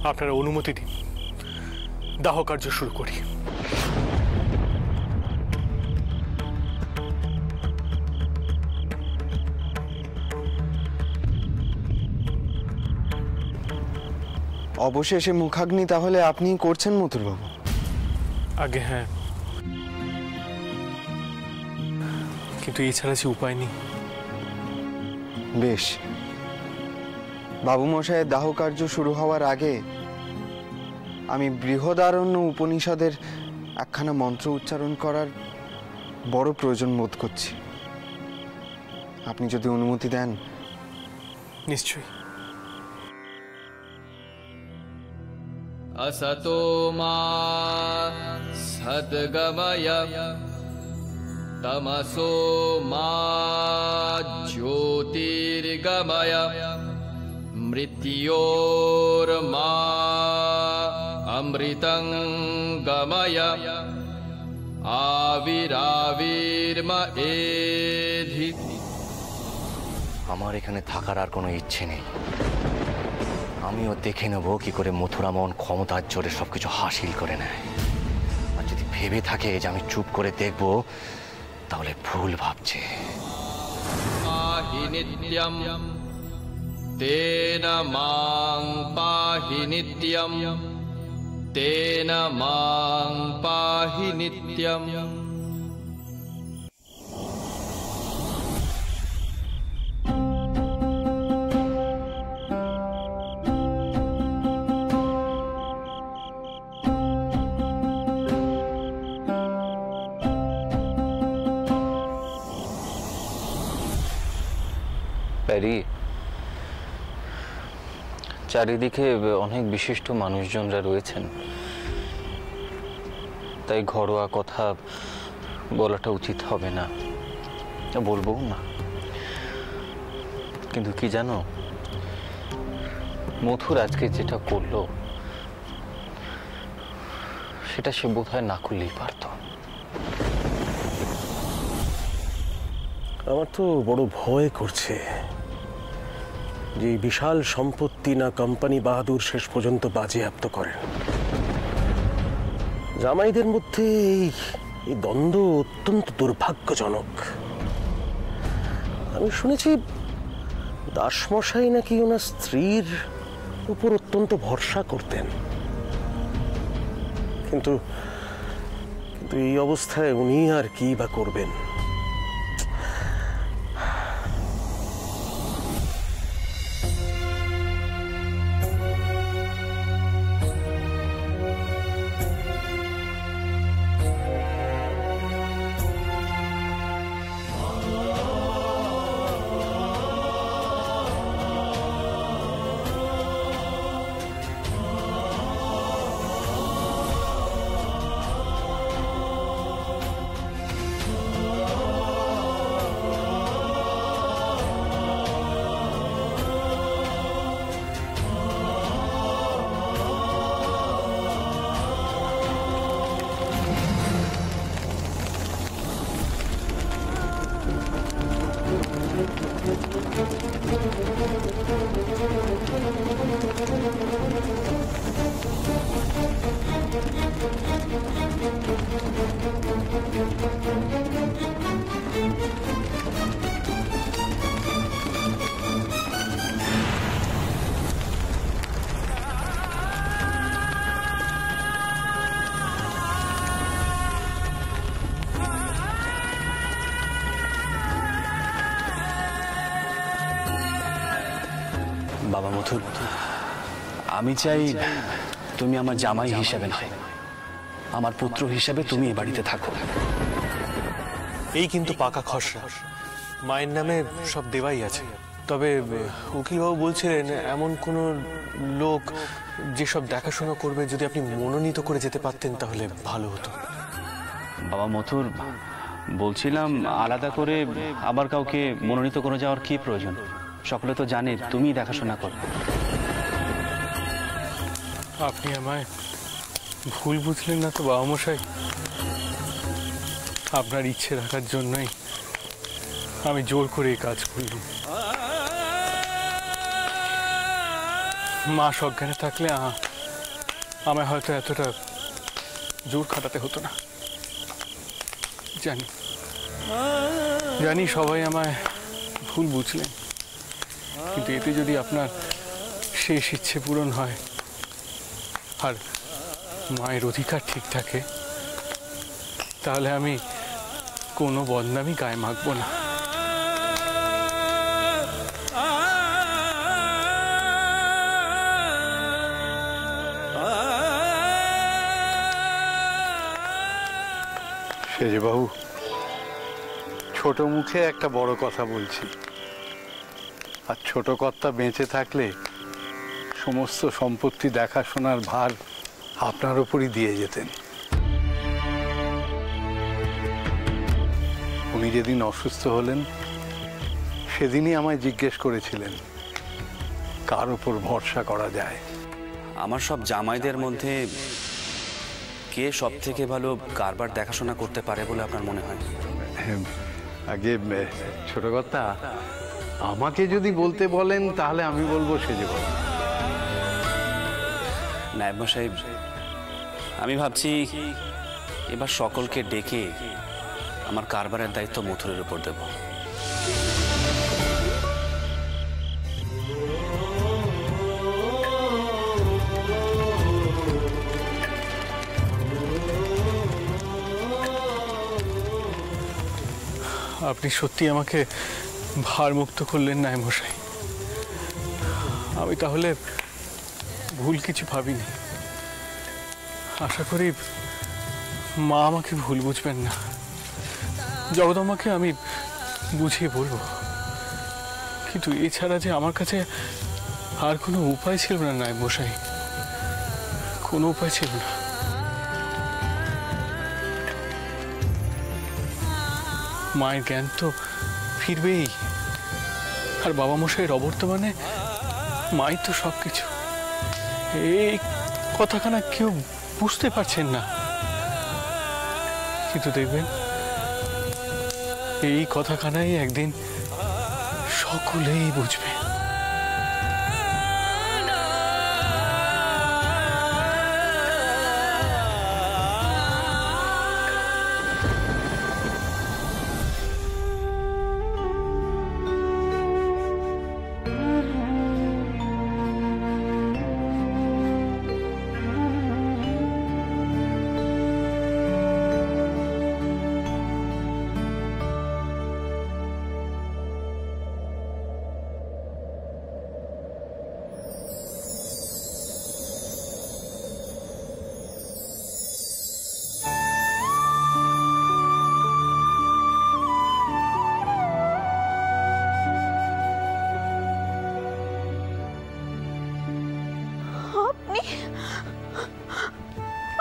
আপনারা অনুমতি দিন, দাহ কার্য শুরু করি। অবশেষে মুখাগ্নি তাহলে আপনিই করছেন মথুরবাবু? আগে হ্যাঁ, কিন্তু এছাড়া যে উপায় নেই। বেশ, বাবু মশাইয়ের দাহ কার্য শুরু হওয়ার আগে আমি বৃহদারণ্য উপনিষদের একখানা মন্ত্র উচ্চারণ করার বড় প্রয়োজন বোধ করছি। আপনি যদি অনুমতি দেন। নিশ্চয়ই। असतो मा सद्गमय तमसो मा ज्योतिर्गमय मृत्योर्मा अमृतं गमय आविराविर्मा एधि। আমার এখানে থাকার আর কোনো ইচ্ছে নেই। আমিও দেখে নেব কি করে মথুরামোহন ক্ষমতার জোরে সবকিছু হাসিল করে নেয়। আর যদি ভেবে থাকে যে আমি চুপ করে দেখব, তাহলে ভুল ভাবছে। পাহি নিত্যম তেন মাং পাহি নিত্যম তেন মাং পাহি নিত্যম। চারিদিকে অনেক বিশিষ্ট মানুষজনরা রয়েছেন, তাই ঘরোয়া কথা বলাটা উচিত হবে না, বলবো না। কিন্তু কি জানো, মথুর আজকে যেটা করলো সেটা সে বোধহয় না করলেই পারত। আমার তো বড় ভয় করছে যে বিশাল সম্পত্তি না কোম্পানি বাহাদুর শেষ পর্যন্ত বাজেয়াপ্ত করেন। জামাইদের মধ্যে এই দ্বন্দ্ব অত্যন্ত দুর্ভাগ্যজনক। আমি শুনেছি দাসমশাই নাকি ওনার স্ত্রীর উপর অত্যন্ত ভরসা করতেন, কিন্তু এই অবস্থায় উনি আর কি বা করবেন। বাবা মথুর, আমি চাই তুমি আমার জামাই হিসেবে নয়, আমার পুত্র হিসেবে তুমি এই বাড়িতে থাকো। এই কিন্তু পাকা খসড়া, মায়ের নামে সব দেওয়াই আছে। তবে উকিলবাবু বলছিলেন এমন কোনো লোক যেসব দেখাশোনা করবে যদি আপনি মনোনীত করে যেতে পারতেন তাহলে ভালো হতো। বাবা মথুর, বলছিলাম আলাদা করে আবার কাউকে মনোনীত করে যাওয়ার কি প্রয়োজন? সকলে তো জানে তুমি দেখাশোনা করো। আপনি আমায় ভুল বুঝলেন না তো বাবা মশাই? আপনার ইচ্ছে রাখার জন্যই আমি জোর করে এই কাজ করলাম। মা সজ্ঞানে থাকলে আমায় হয়তো এতটা জোর খাটাতে হতো না। জানি জানি সবাই আমায় ভুল বুঝলেন, কিন্তু এতে যদি আপনার শেষ ইচ্ছে পূরণ হয় আর মায়ের অধিকার ঠিক থাকে, তাহলে আমি কোনো বদনামই গায়ে মাখবো না। সেজবাবু, ছোট মুখে একটা বড় কথা বলছি, আর ছোট কর্তা বেঁচে থাকলে সমস্ত সম্পত্তি দেখাশোনার ভার আপনার উপরই দিয়ে যেতেন। উনি যেদিন অসুস্থ হলেন সেদিনই আমায় জিজ্ঞেস করেছিলেন কার উপর ভরসা করা যায়। আমার সব জামাইদের মধ্যে কে সব থেকে ভালো কারবার দেখাশোনা করতে পারে বলে আপনার মনে হয়? আগে ছোট কর্তা, আমাকে যদি বলতে বলেন তাহলে আমি বলবো সেজবাবু। নায়েব মশাই, আমি ভাবছি এবার সকলকে ডেকে আমার কারবারের দায়িত্ব মথুরের উপর দেব। আপনি সত্যি আমাকে ভারমুক্ত করলেন নায়েব মশাই। আমি তাহলে ভুল কিছু ভাবিনি। আশা করি মা আমাকে ভুল বুঝবেন না। জগদম্মাকে আমি বুঝিয়ে বলবো, কিন্তু এছাড়া যে আমার কাছে আর কোনো উপায় ছিল না নায়েব মশাই, কোনো উপায় ছিল না। মায়ের জ্ঞান তো ফিরবেই, আর বাবা মশাইয়ের অবর্তমানে মাই তো সবকিছু। এই কথাখানা কেউ বুঝতে পারছেন না, কিন্তু দেখবেন এই কথাখানাই একদিন সকলেই বুঝবে।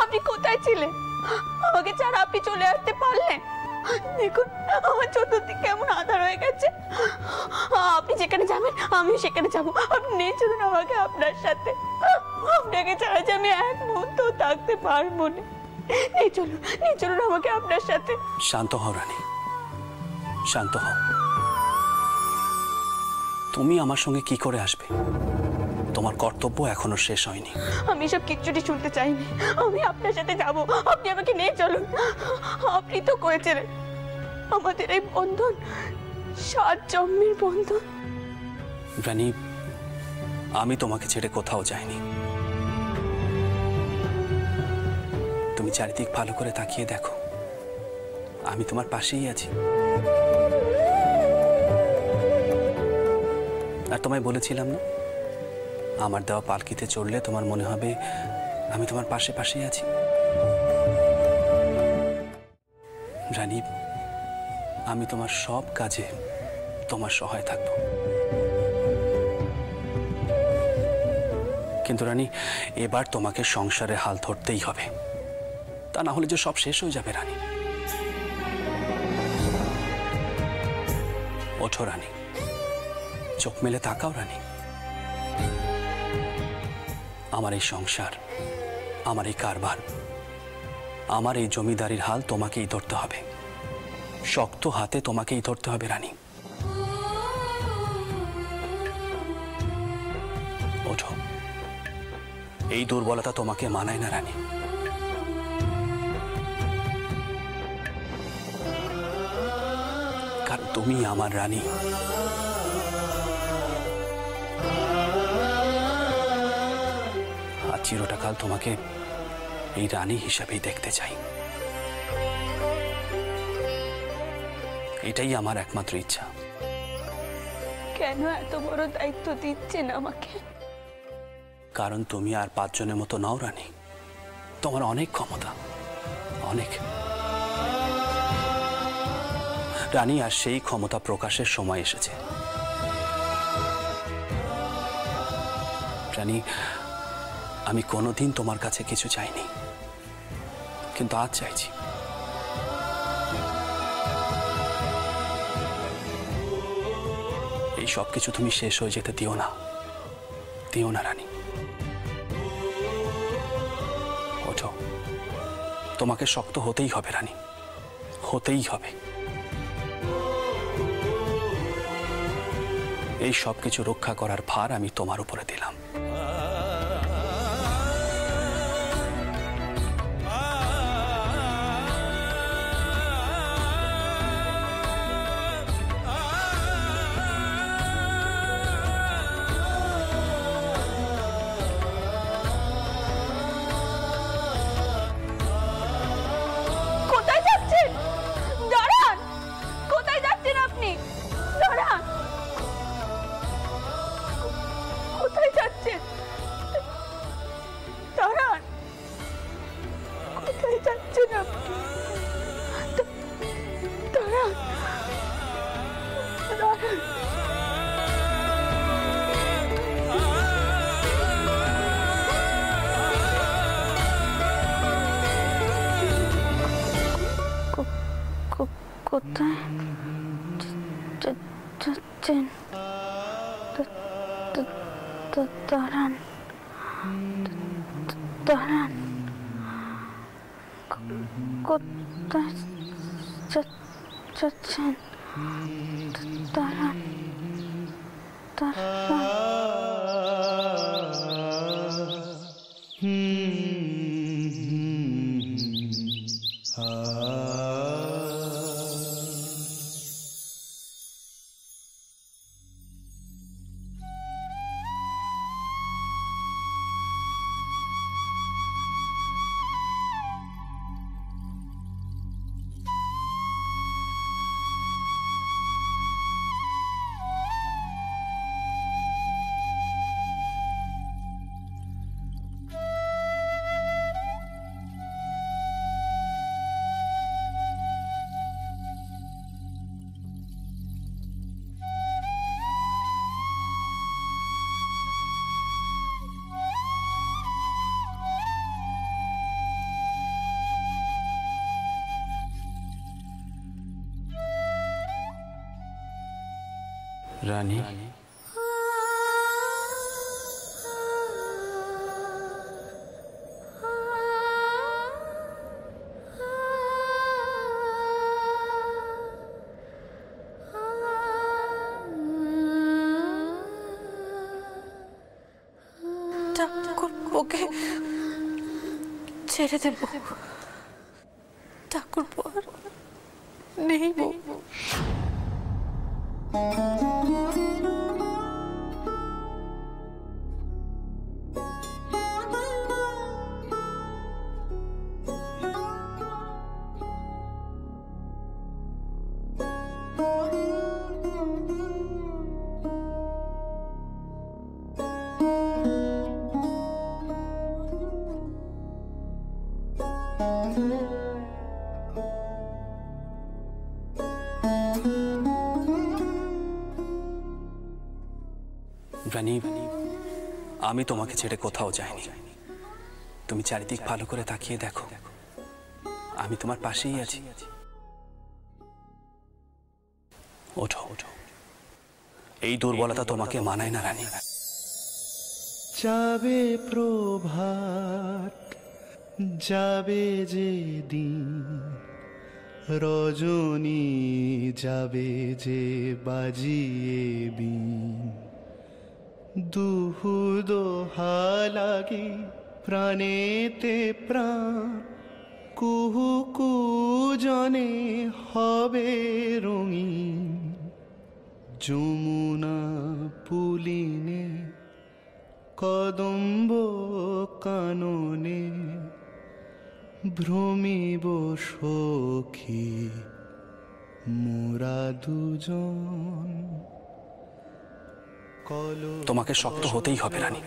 আপনি কোথায় ছিলেন? আমাকে ছাড়া আপনি চলে আসতে পারলেন? দেখুন আমার চতুর্দিক কেমন আধার হয়ে গেছে। আপনি যেখানে যাবেন আমি সেখানে যাব। আপনি নিয়ে চলুন আমাকে আপনার সাথে। আপনাকে ছাড়া যে আমি এক মুহূর্ত থাকতে পারবো না। নিয়ে চলুন আমাকে আপনার সাথে। শান্ত হও রানী, শান্ত হও। তুমি আমার সঙ্গে কি করে আসবে? তোমার কর্তব্য এখনো শেষ হয়নি। আমি সব কিচ্ছুটি শুনতে চাইনি। আমি আপনার সাথে যাব। আপনি আমাকে নিয়ে চলুন। আপনি তো করেছিলেন আমাদের এই বন্ধন 7 জন্মের বন্ধন। রানী, আমি তোমাকে ছেড়ে কোথাও যাইনি। তুমি চারিদিক ভালো করে তাকিয়ে দেখো, আমি তোমার পাশেই আছি। আর তোমায় বলেছিলাম না, আমার দেওয়া পালকিতে চড়লে তোমার মনে হবে আমি তোমার পাশে পাশেই আছি। রানী, আমি তোমার সব কাজে তোমার সহায় থাকব। কিন্তু রানী, এবার তোমাকে সংসারে হাল ধরতেই হবে, তা না হলে যে সব শেষ হয়ে যাবে। রানী, ওঠো রানী, চোখ মেলে তাকাও রানী। আমার এই সংসার, আমার এই কারবার, আমার এই জমিদারির হাল তোমাকেই ধরতে হবে। শক্ত হাতে তোমাকেই ধরতে হবে রানী। ওঠো, এই দুর্বলতা তোমাকে মানায় না রানী। কারণ তুমি আমার রানী। আর চিরটাকাল তোমাকে এই রানী হিসাবেই দেখতে চাই। এটাই আমার একমাত্র ইচ্ছা। কেন এত বড় দায়িত্ব দিচ্ছেন আমাকে? কারণ তুমি আর 5 জনের মতো নাও রানী। তোমার অনেক ক্ষমতা, অনেক। রানী, আর সেই ক্ষমতা প্রকাশের সময় এসেছে। রানী, আমি কোনোদিন তোমার কাছে কিছু চাইনি, কিন্তু আজ চাইছি। এই সব কিছু তুমি শেষ হয়ে যেতে দিও না, দিও না রানী। ওঠো, তোমাকে শক্ত হতেই হবে রানী, হতেই হবে। এই সব কিছু রক্ষা করার ভার আমি তোমার উপরে দিলাম। কোথায় যাচ্ছেন? দাঁড়ান! কোথায় যাচ্ছেন আপনি? দাঁড়ান! কোথায় যাচ্ছেন? দাঁড়ান! কোথায় যাচ্ছেন আপনি? দাঁড়ান! দাঁড়ান! কোথায় যাচ্ছেন? দাঁড়ান, দাঁড়ান! কোথায় যাচ্ছেন? দাঁড়ান, দাঁড়ান! রানী, ঠাকুরপোকে ছেড়ে দেব। ঠাকুরপো আর নেই। রানী, আমি তোমাকে ছেড়ে কোথাও যাইনি। তুমি চারিদিক ভালো করে তাকিয়ে দেখো, আমি তোমার পাশেই আছি। ওঠো, ওঠো। এই দুর্বলতা তোমাকে মানায় না রানী। যাবে প্রভাত, যাবে যে দিন, রজনী যাবে যে বাজিয়ে বিন, দুহু দোহা লাগি প্রাণেতে প্রাণ কুহু কুজনে হবে রঙিন যমুনা পুলিনে কদম্ব কাননে ভ্রমিব সখী মোরা দুজন। তোমাকে শক্ত হতেই হবে রানী,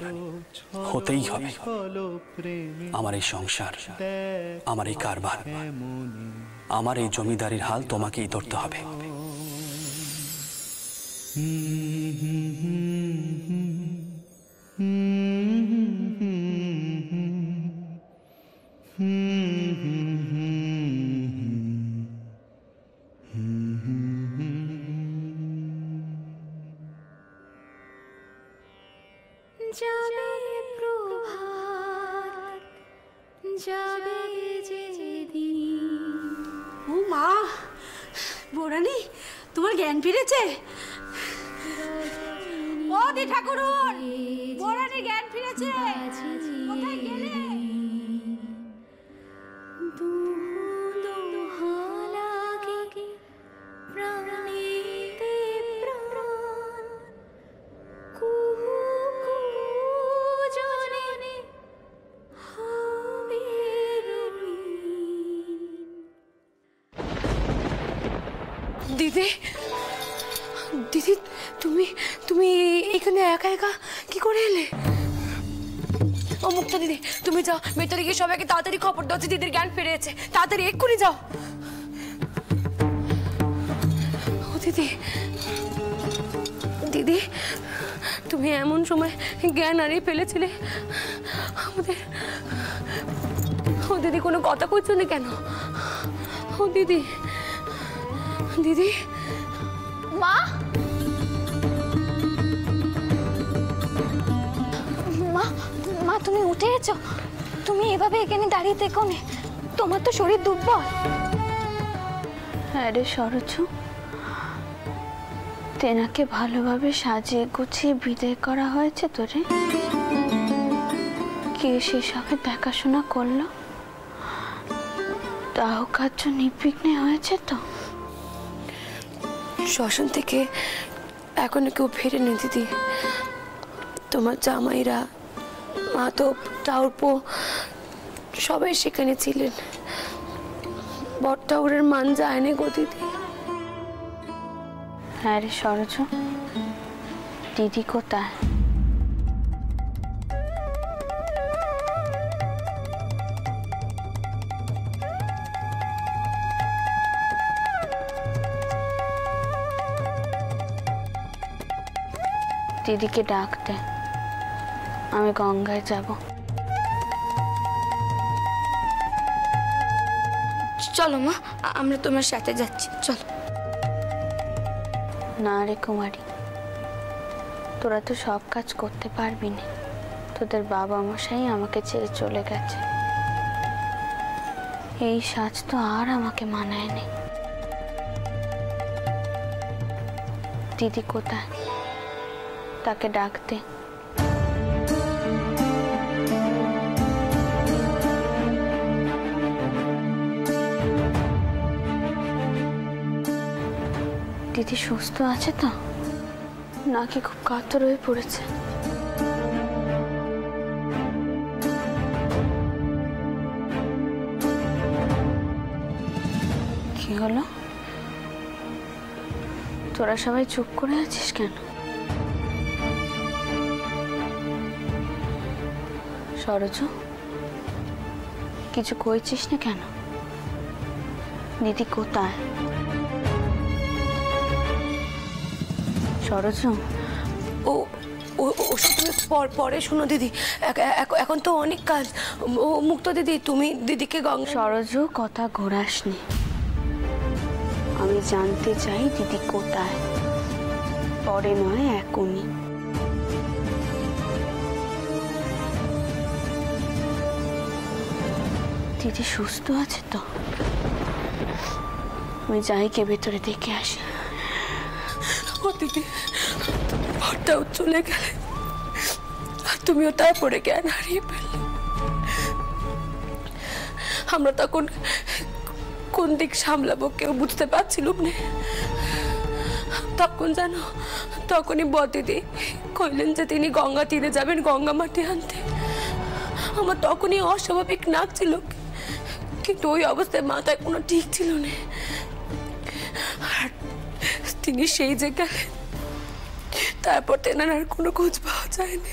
হতেই হবে। আমার এই সংসার, আমার এই কারবার, আমার এই জমিদারির হাল তোমাকেই ধরতে হবে। যাবে প্রভাত, যাবে যে দিন। ও মা, বোরানি তোমার জ্ঞান ফিরেছে? ও দি ঠাকুরুন, বোরানি জ্ঞান ফিরেছে, কোথায় গেলে? দিদি, দিদি তুমি তুমি এখানে একা একা কি করে এলে? ও মুক্তা দিদি, তুমি যাও ভেতরে গিয়ে সবাইকে তাড়াতাড়ি খবর দাও যে দিদির জ্ঞান ফিরেছে। তাড়াতাড়ি এক্ষুনি যাও। ও দিদি, দিদি তুমি এমন সময় জ্ঞান হারিয়ে ফেলেছিলে আমাদের। ও দিদি কোনো কথা কইছো না কেন? ও দিদি, দিদি। মা, মা, মা তুমি উঠে এসো। তুমি এভাবে এখানে দাঁড়িয়ে থেকো না, তোমার তো শরীর দুর্বল। হ্যাঁ রে সরোজ, তেনাকে ভালোভাবে সাজিয়ে গুছিয়ে বিদায় করা হয়েছে তোরে? কে সেসবের দেখাশোনা করলো? দাহ কার্য নির্বিঘ্নে হয়েছে তো? শ্মশান থেকে এখনো কেউ ফেরেনি দিদি। তোমার জামাইরা, মাধব, টাউরপো সবাই সেখানে ছিলেন। বটটাউরের মান যায়নি গো দিদি। হ্যাঁ রে সরোজ, দিদি কোথায়? দিদিকে ডাক দে, আমি গঙ্গায় যাব। চলো মা, আমরা তোমার সাথে যাচ্ছি, চলো। না রে কুমারী, তোরা তো সব কাজ করতে পারবি না। তোদের বাবা মশাই আমাকে ছেড়ে চলে গেছে। এই সাজ তো আর আমাকে মানায়নি। দিদি কোথায়? তাকে ডাক দে। দিদি সুস্থ আছে তো, নাকি খুব কাতর হয়ে পড়েছে? কি হলো? তোরা সবাই চুপ করে আছিস কেন? সরোজ, কিছু কইছিস না কেন? দিদি কোথায়? সরোজ, ও ওসব তুমি পরে শুনো দিদি, এখন তো অনেক কাজ। ও মুক্ত দিদি, তুমি দিদিকে সরোজ, কথা ঘোরাসনি। আমি জানতে চাই দিদি কোথায়, পরে নয় এখনই। দিদি সুস্থ আছে তো? আমি যাই কে ভেতরে দেখে আসি। ও দিদি, ঘরটাও চলে গেলে আর তুমিও তারপরে জ্ঞান হারিয়ে ফেললে। আমরা তখন কোন দিক সামলাবো কেউ বুঝতে পারছিলাম না। তখন জানো, তখনই বদিদি কইলেন যে তিনি গঙ্গা তীরে যাবেন গঙ্গা মাটি আনতে। আমার তখনই অস্বাভাবিক লাগছিল, কিন্তু ওই অবস্থায় মাথায় কোনো ঠিক ছিল না। আর তিনি সেই যে গেলেন, তারপর তেনার আর কোনো খোঁজ পাওয়া যায়নি।